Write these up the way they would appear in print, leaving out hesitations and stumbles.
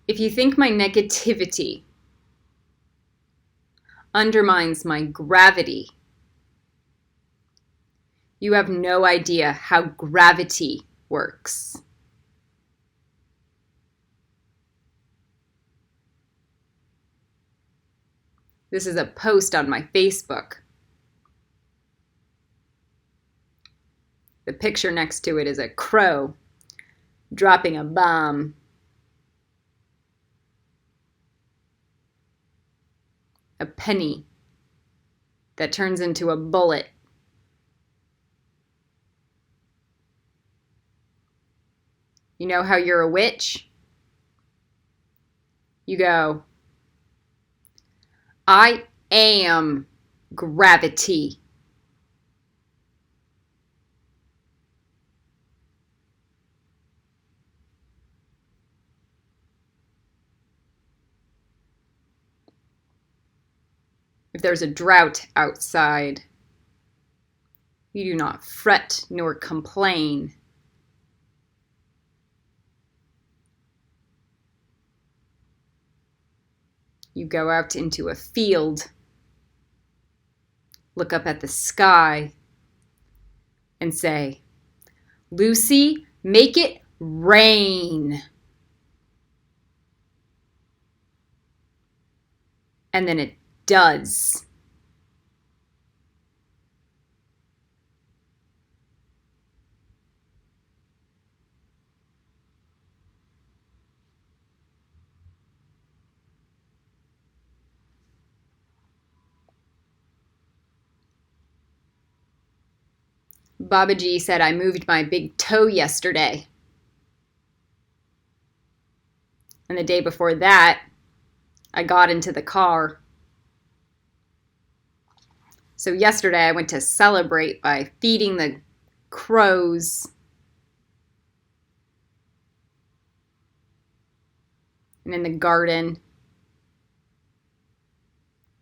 If you think my negativity undermines my gravity, you have no idea how gravity works. This is a post on my Facebook. The picture next to it is a crow dropping a bomb. A penny that turns into a bullet. You know how you're a witch? You go, I am gravity. If there's a drought outside, you do not fret nor complain. You go out into a field, look up at the sky, and say, Lucy, make it rain. And then it does. Babaji said I moved my big toe yesterday. And the day before that, I got into the car. So yesterday I went to celebrate by feeding the crows. And in the garden,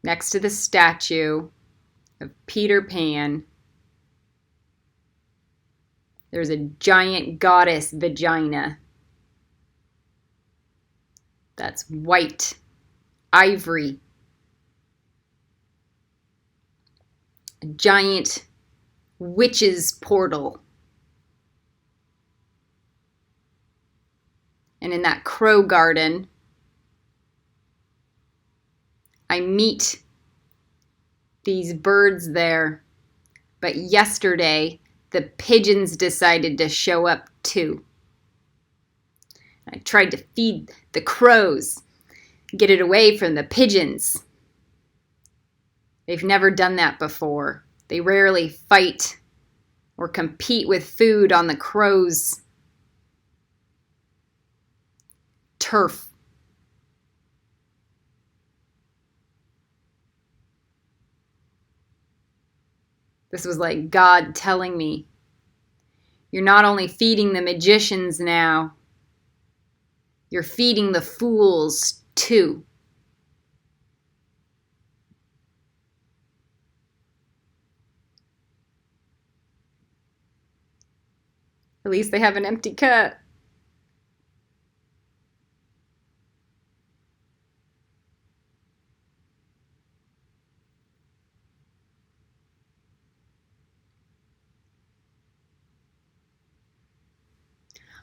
next to the statue of Peter Pan, there's a giant goddess vagina that's white, ivory. A giant witch's portal. And in that crow garden, I meet these birds there. But yesterday, the pigeons decided to show up too. I tried to feed the crows, get it away from the pigeons. They've never done that before. They rarely fight or compete with food on the crows' turf. This was like God telling me, you're not only feeding the magicians now, you're feeding the fools too. At least they have an empty cup.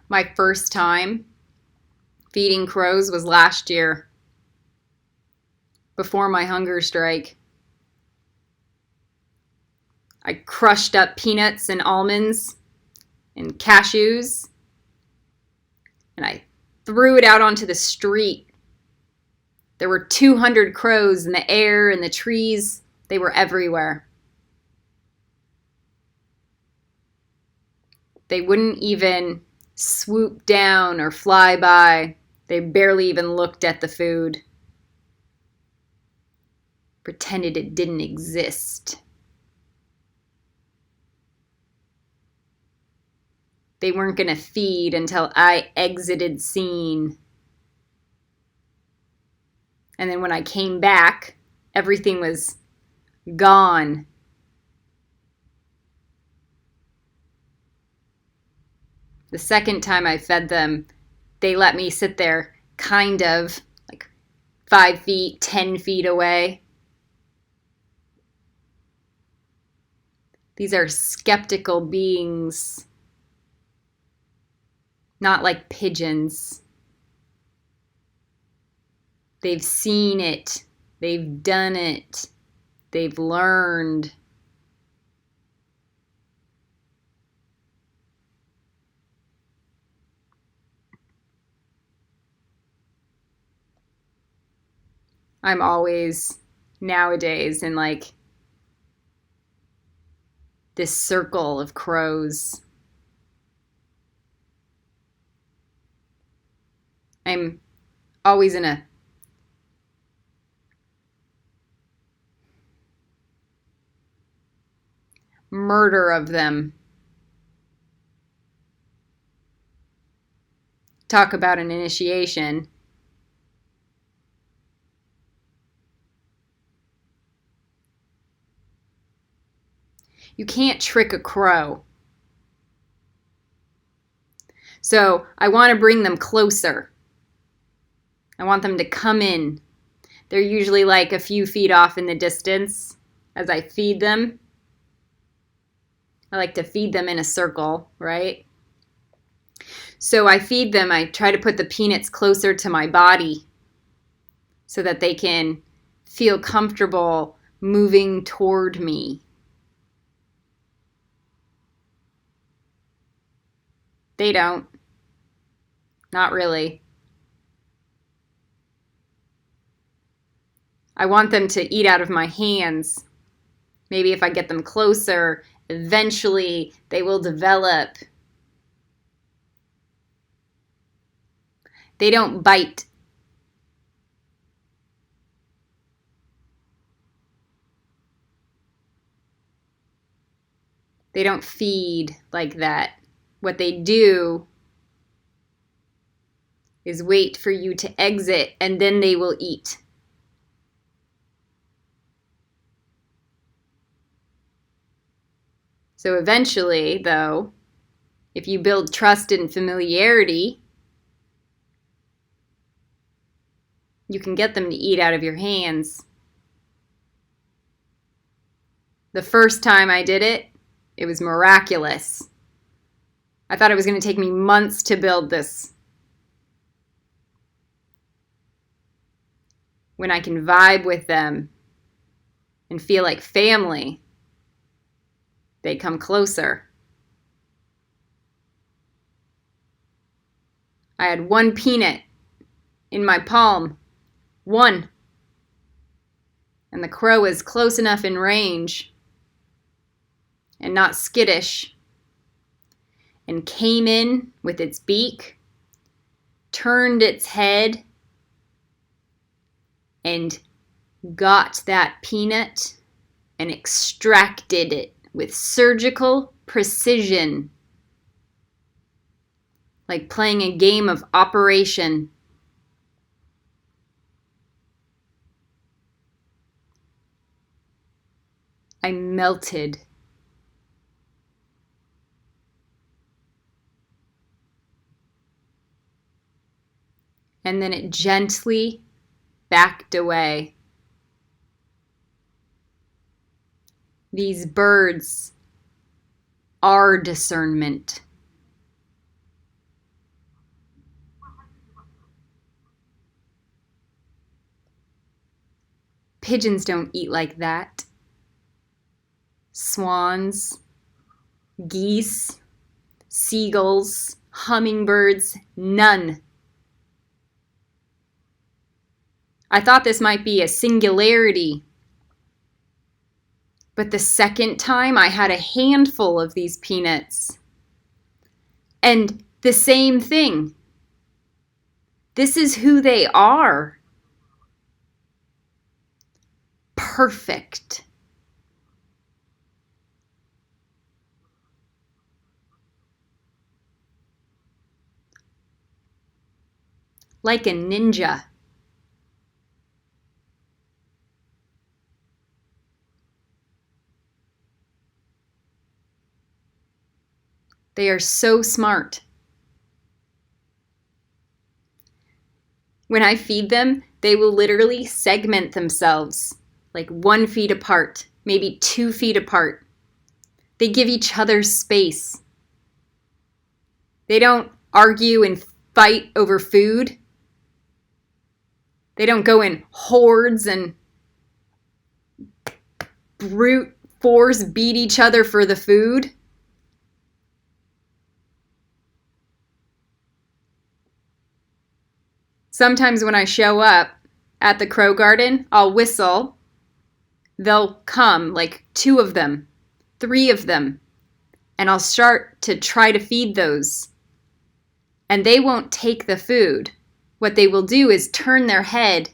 My first time feeding crows was last year, before my hunger strike. I crushed up peanuts and almonds and cashews, and I threw it out onto the street. There were 200 crows in the air and the trees. They were everywhere. They wouldn't even swoop down or fly by. They barely even looked at the food. Pretended it didn't exist. They weren't going to feed until I exited scene. And then when I came back, everything was gone. The second time I fed them, they let me sit there kind of, like 5 feet, 10 feet away. These are skeptical beings, not like pigeons. They've seen it. They've done it. They've learned. I'm always nowadays in like this circle of crows. I'm always in a murder of them. Talk about an initiation. You can't trick a crow. So I want to bring them closer. I want them to come in. They're usually like a few feet off in the distance as I feed them. I like to feed them in a circle, right? So I feed them. I try to put the peanuts closer to my body so that they can feel comfortable moving toward me. They don't. Not really. I want them to eat out of my hands. Maybe if I get them closer, eventually they will develop. They don't bite. They don't feed like that. What they do is wait for you to exit and then they will eat. So eventually, though, if you build trust and familiarity, you can get them to eat out of your hands. The first time I did it, it was miraculous. I thought it was going to take me months to build this. When I can vibe with them and feel like family, they come closer. I had one peanut in my palm. One. And the crow was close enough in range and not skittish and came in with its beak, turned its head, and got that peanut and extracted it with surgical precision, like playing a game of Operation. I melted. And then it gently backed away. These birds are discernment. Pigeons don't eat like that. Swans, geese, seagulls, hummingbirds, none. I thought this might be a singularity. But the second time I had a handful of these peanuts. And the same thing. This is who they are. Perfect. Like a ninja. They are so smart. When I feed them, they will literally segment themselves, like 1 feet apart, maybe 2 feet apart. They give each other space. They don't argue and fight over food. They don't go in hordes and brute force beat each other for the food. Sometimes when I show up at the crow garden, I'll whistle. They'll come, like 2 of them, 3 of them, and I'll start to try to feed those. And they won't take the food. What they will do is turn their head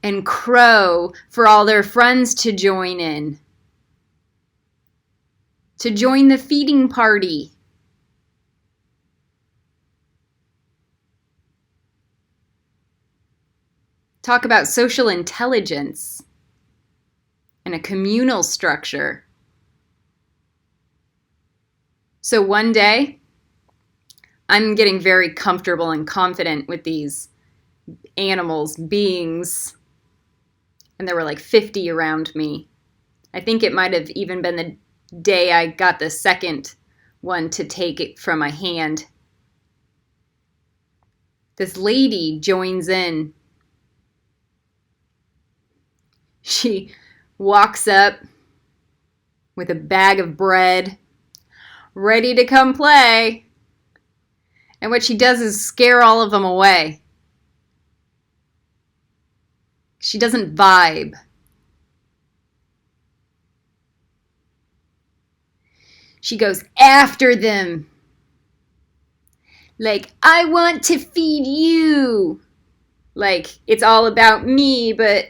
and crow for all their friends to join in, to join the feeding party. Talk about social intelligence and a communal structure. So one day, I'm getting very comfortable and confident with these animals, beings, and there were like 50 around me. I think it might have even been the day I got the second one to take it from my hand. This lady joins in. She walks up with a bag of bread, ready to come play. And what she does is scare all of them away. She doesn't vibe. She goes after them. Like, I want to feed you. Like, it's all about me, but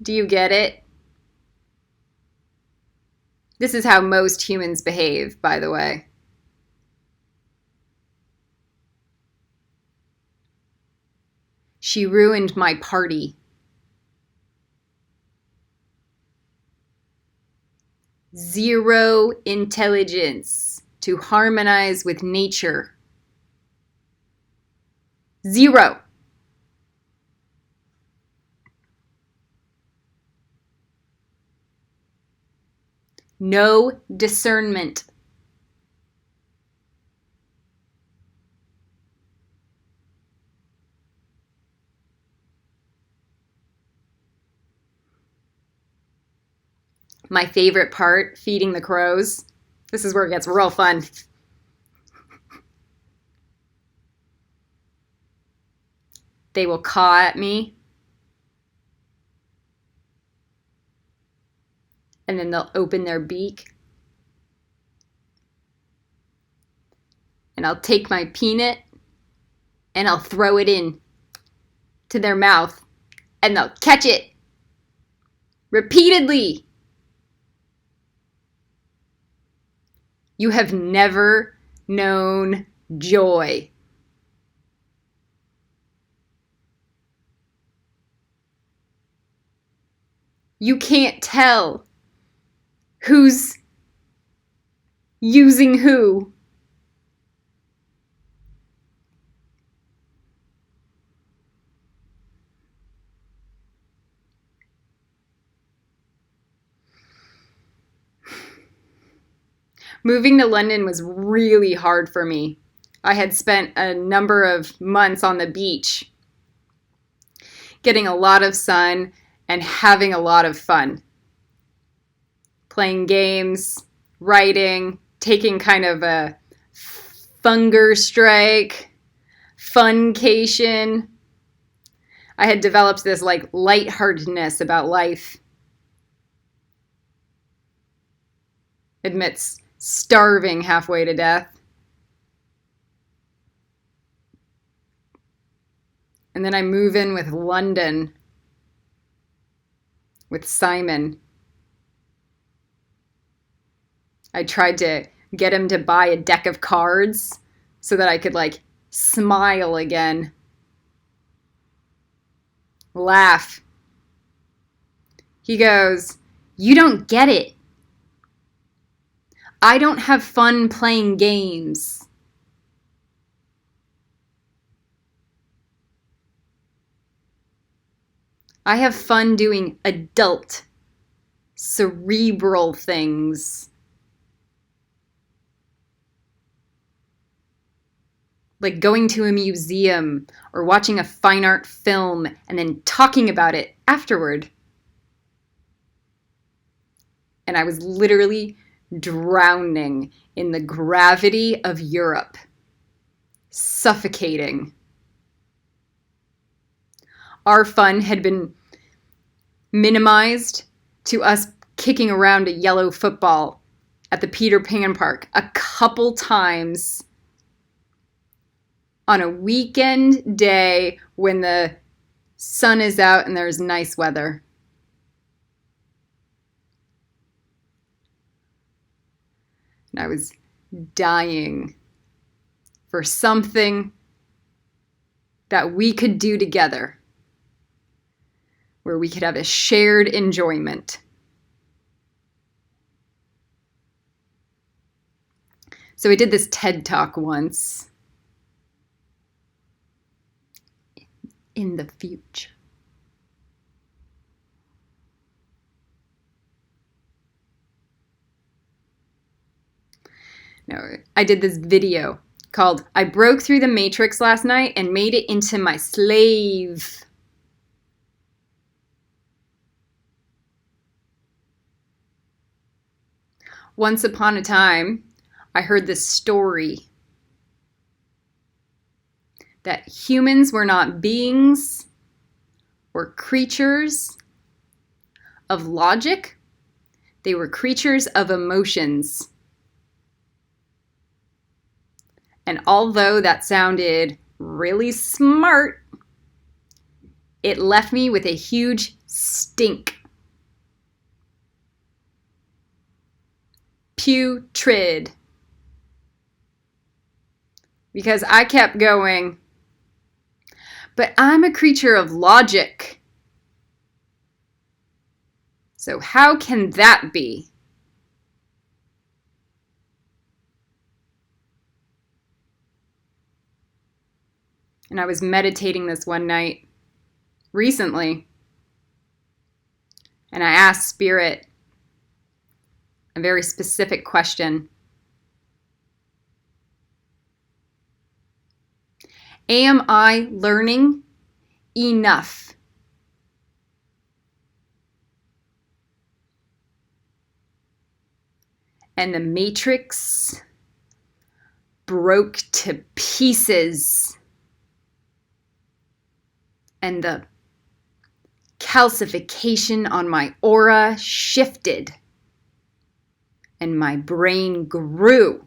do you get it? This is how most humans behave, by the way. She ruined my party. Zero intelligence to harmonize with nature. Zero. No discernment. My favorite part, feeding the crows. This is where it gets real fun. They will caw at me. And then they'll open their beak. And I'll take my peanut and I'll throw it in to their mouth. And they'll catch it repeatedly. You have never known joy. You can't tell who's using who. Moving to London was really hard for me. I had spent a number of months on the beach, getting a lot of sun and having a lot of fun. Playing games, writing, taking kind of a funger strike, funcation. I had developed this like lightheartedness about life amidst starving halfway to death. And then I move in with London, with Simon. I tried to get him to buy a deck of cards so that I could like smile again. Laugh. He goes, "You don't get it. I don't have fun playing games." I have fun doing adult, cerebral things. Like going to a museum or watching a fine art film and then talking about it afterward. And I was literally drowning in the gravity of Europe, suffocating. Our fun had been minimized to us kicking around a yellow football at the Peter Pan Park a couple times on a weekend day when the sun is out and there's nice weather. And I was dying for something that we could do together, where we could have a shared enjoyment. So I did this TED Talk once. In the future. No, I did this video called I Broke Through the Matrix Last Night and Made It Into My Slave. Once upon a time, I heard this story that humans were not beings or creatures of logic. They were creatures of emotions. And although that sounded really smart, it left me with a huge stink. Putrid. Because I kept going, but I'm a creature of logic. So how can that be? And I was meditating this one night recently. And I asked Spirit a very specific question. Am I learning enough? And the matrix broke to pieces. And the calcification on my aura shifted. And my brain grew.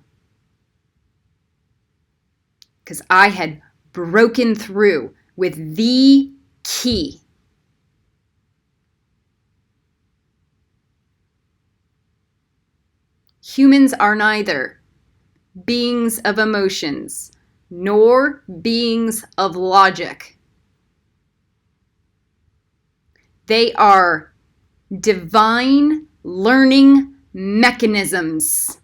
Because I had broken through with the key. Humans are neither beings of emotions nor beings of logic. They are divine learning mechanisms.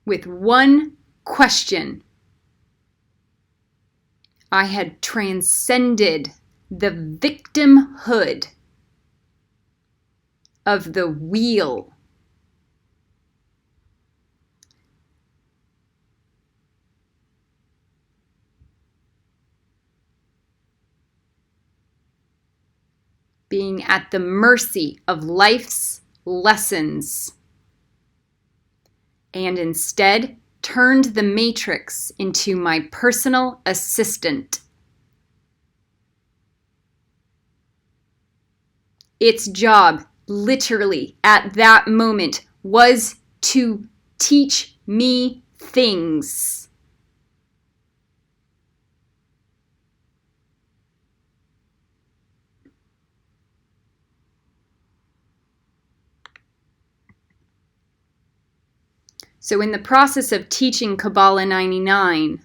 With one question, I had transcended the victimhood of the wheel. Being at the mercy of life's lessons. And instead turned the matrix into my personal assistant. Its job, literally, at that moment, was to teach me things. So in the process of teaching Kabbalah 99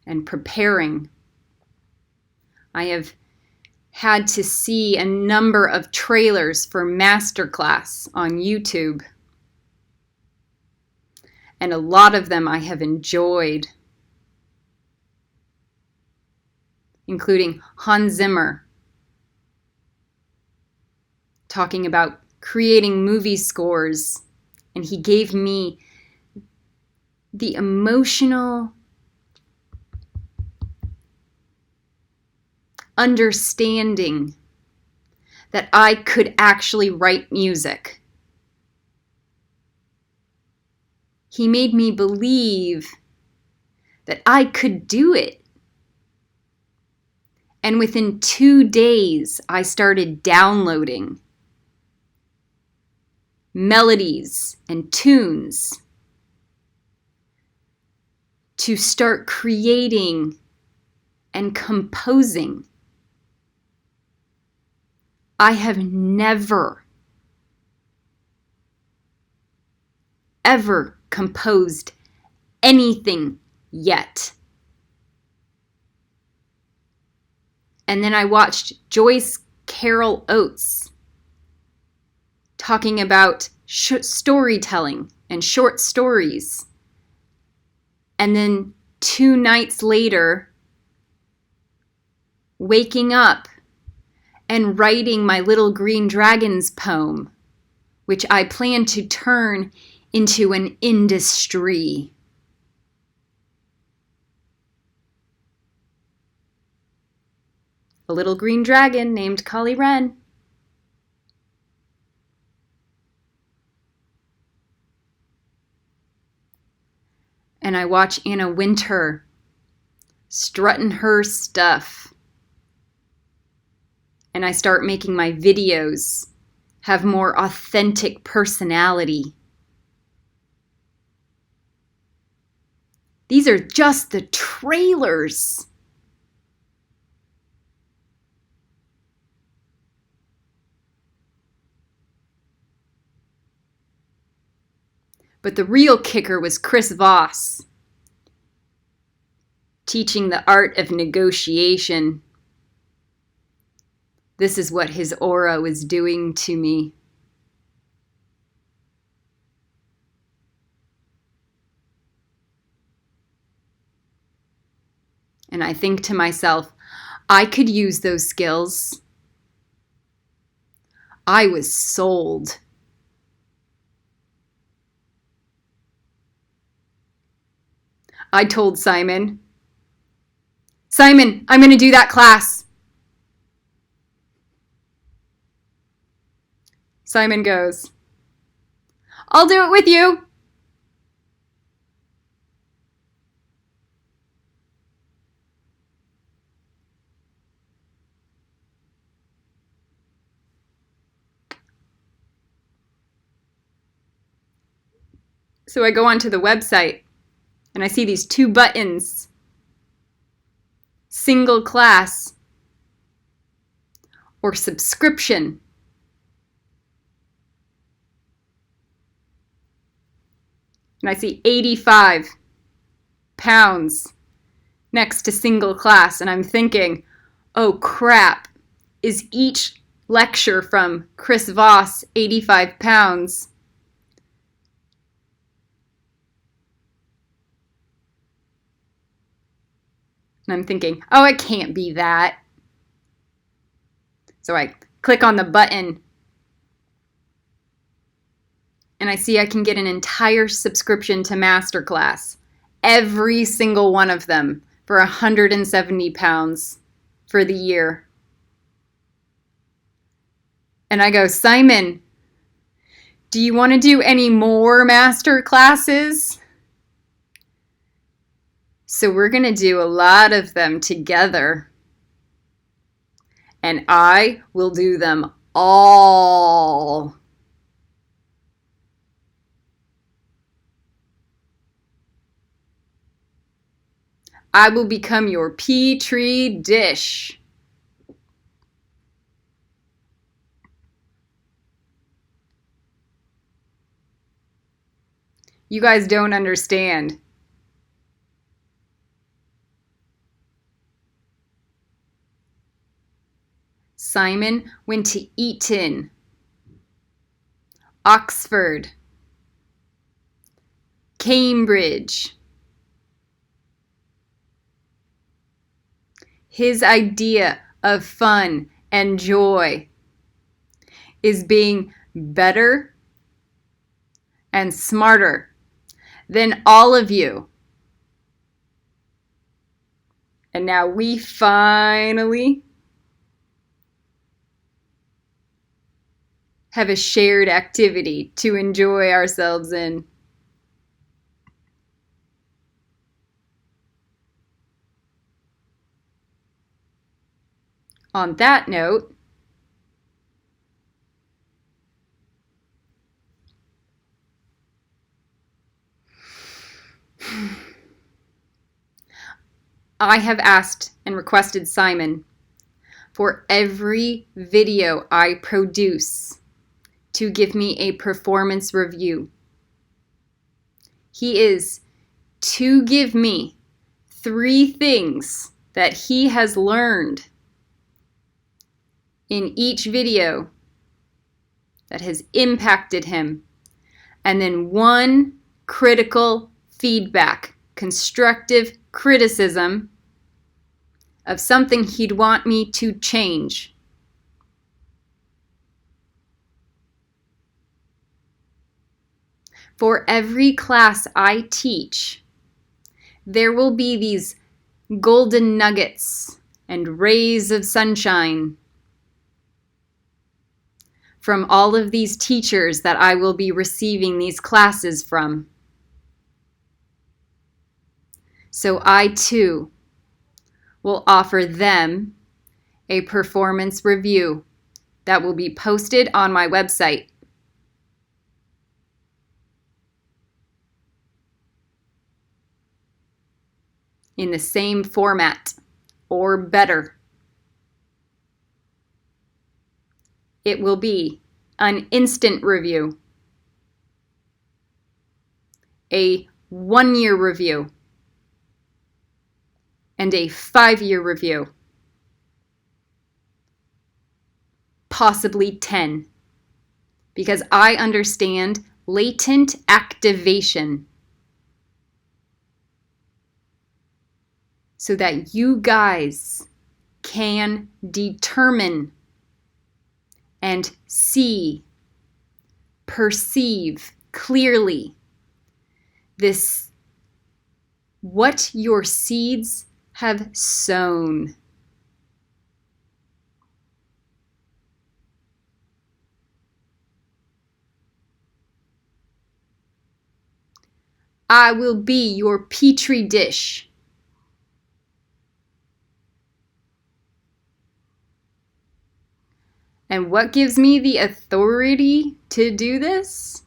and preparing, I have had to see a number of trailers for Masterclass on YouTube. And a lot of them I have enjoyed, including Hans Zimmer talking about creating movie scores. And he gave me the emotional understanding that I could actually write music. He made me believe that I could do it. And within 2 days, I started downloading melodies and tunes to start creating and composing. I have never, ever composed anything yet. And then I watched Joyce Carol Oates talking about storytelling and short stories. And then 2 nights later, waking up and writing my Little Green Dragons poem, which I plan to turn into an industry. A little green dragon named Kali Wren. And I watch Anna Wintour strutting her stuff. And I start making my videos have more authentic personality. These are just the trailers. But the real kicker was Chris Voss teaching the art of negotiation. This is what his aura was doing to me. And I think to myself, I could use those skills. I was sold. I told Simon, I'm going to do that class. Simon goes, I'll do it with you. So I go onto the website and I see these 2 buttons. Single class or subscription. And I see £85 next to single class. And I'm thinking, oh crap, is each lecture from Chris Voss £85? And I'm thinking, oh, it can't be that. So I click on the button and I see I can get an entire subscription to Masterclass. Every single one of them for £170 for the year. And I go, Simon, do you want to do any more master classes? So we're going to do a lot of them together. And I will do them all. I will become your petri dish. You guys don't understand. Simon went to Eton, Oxford, Cambridge. His idea of fun and joy is being better and smarter than all of you. And now we finally have a shared activity to enjoy ourselves in. On that note, I have asked and requested Simon for every video I produce to give me a performance review. He is to give me 3 things that he has learned in each video that has impacted him, and then 1 critical feedback, constructive criticism of something he'd want me to change. For every class I teach, there will be these golden nuggets and rays of sunshine from all of these teachers that I will be receiving these classes from. So I too will offer them a performance review that will be posted on my website. In the same format or better. It will be an instant review, a 1-year review, and a 5-year review, possibly 10, because I understand latent activation so that you guys can determine and see, perceive clearly this, what your seeds have sown. I will be your petri dish. And what gives me the authority to do this?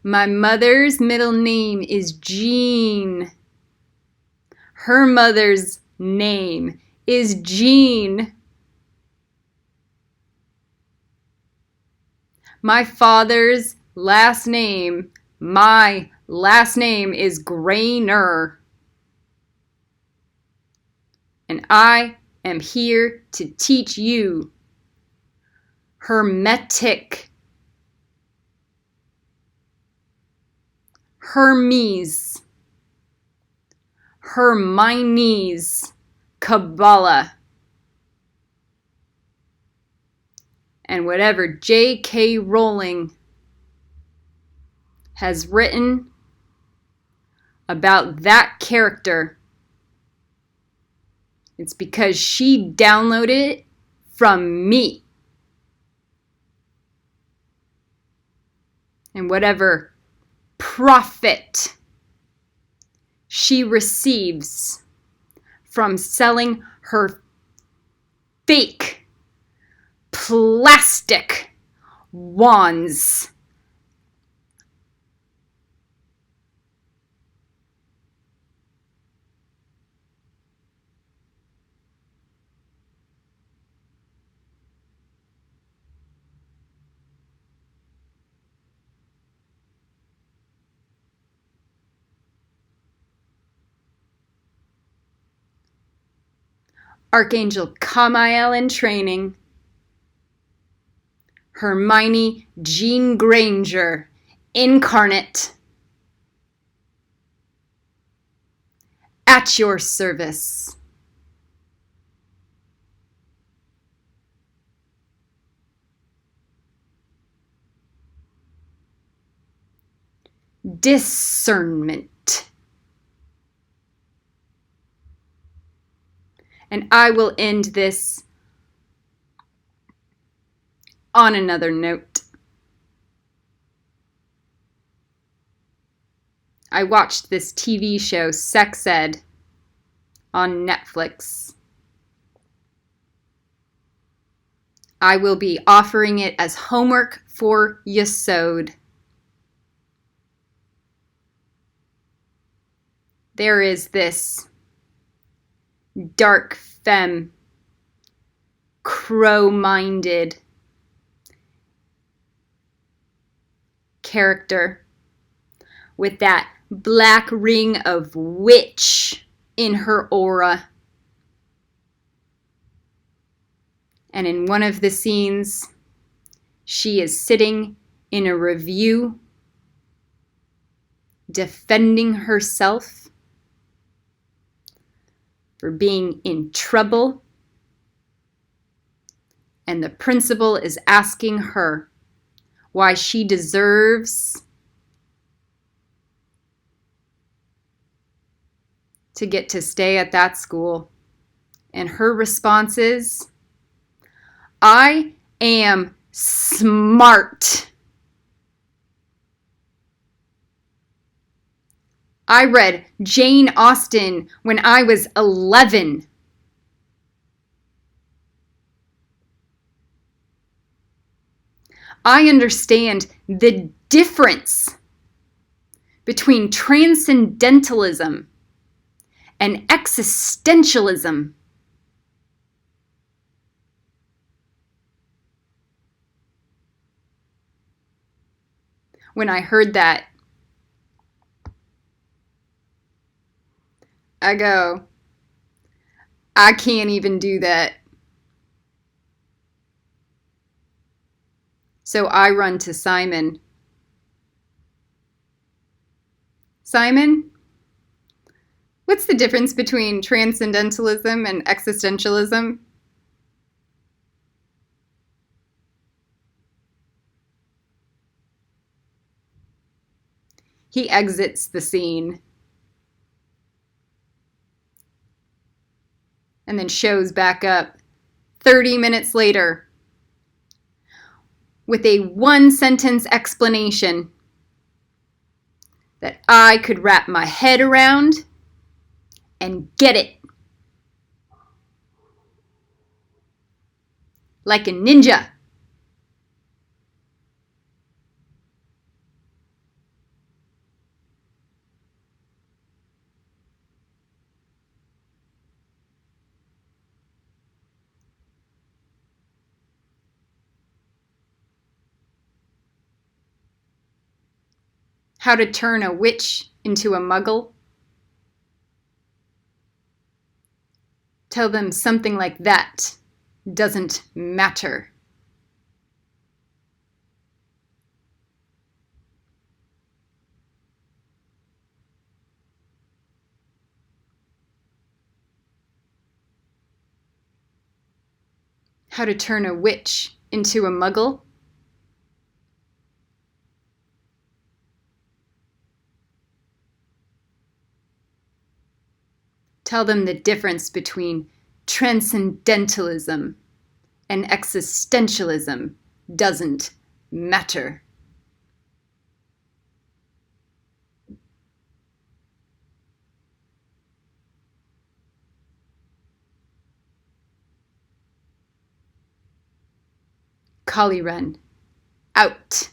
My mother's middle name is Jean. Her mother's name is Jean. My father's last name, my last name is Grainer. And I am here to teach you Hermetic, Hermes, Hermione's Kabbalah, and whatever J.K. Rowling has written about that character. It's because she downloaded it from me. And whatever profit she receives from selling her fake plastic wands. Archangel Kamiel in training, Hermione Jean Granger incarnate, at your service. Discernment. And I will end this on another note. I watched this TV show, Sex Ed, on Netflix. I will be offering it as homework for Yesod. There is this dark femme, crow-minded character with that black ring of witch in her aura. And in one of the scenes, she is sitting in a review, defending herself for being in trouble. And the principal is asking her why she deserves to get to stay at that school. And her response is, I am smart. I read Jane Austen when I was 11. I understand the difference between transcendentalism and existentialism. When I heard that, I go, I can't even do that. So I run to Simon. Simon, what's the difference between transcendentalism and existentialism? He exits the scene and then shows back up 30 minutes later with a one-sentence explanation that I could wrap my head around and get it. Like a ninja. How to turn a witch into a muggle? Tell them something like that doesn't matter. How to turn a witch into a muggle? Tell them the difference between transcendentalism and existentialism doesn't matter. Kali Ren, out.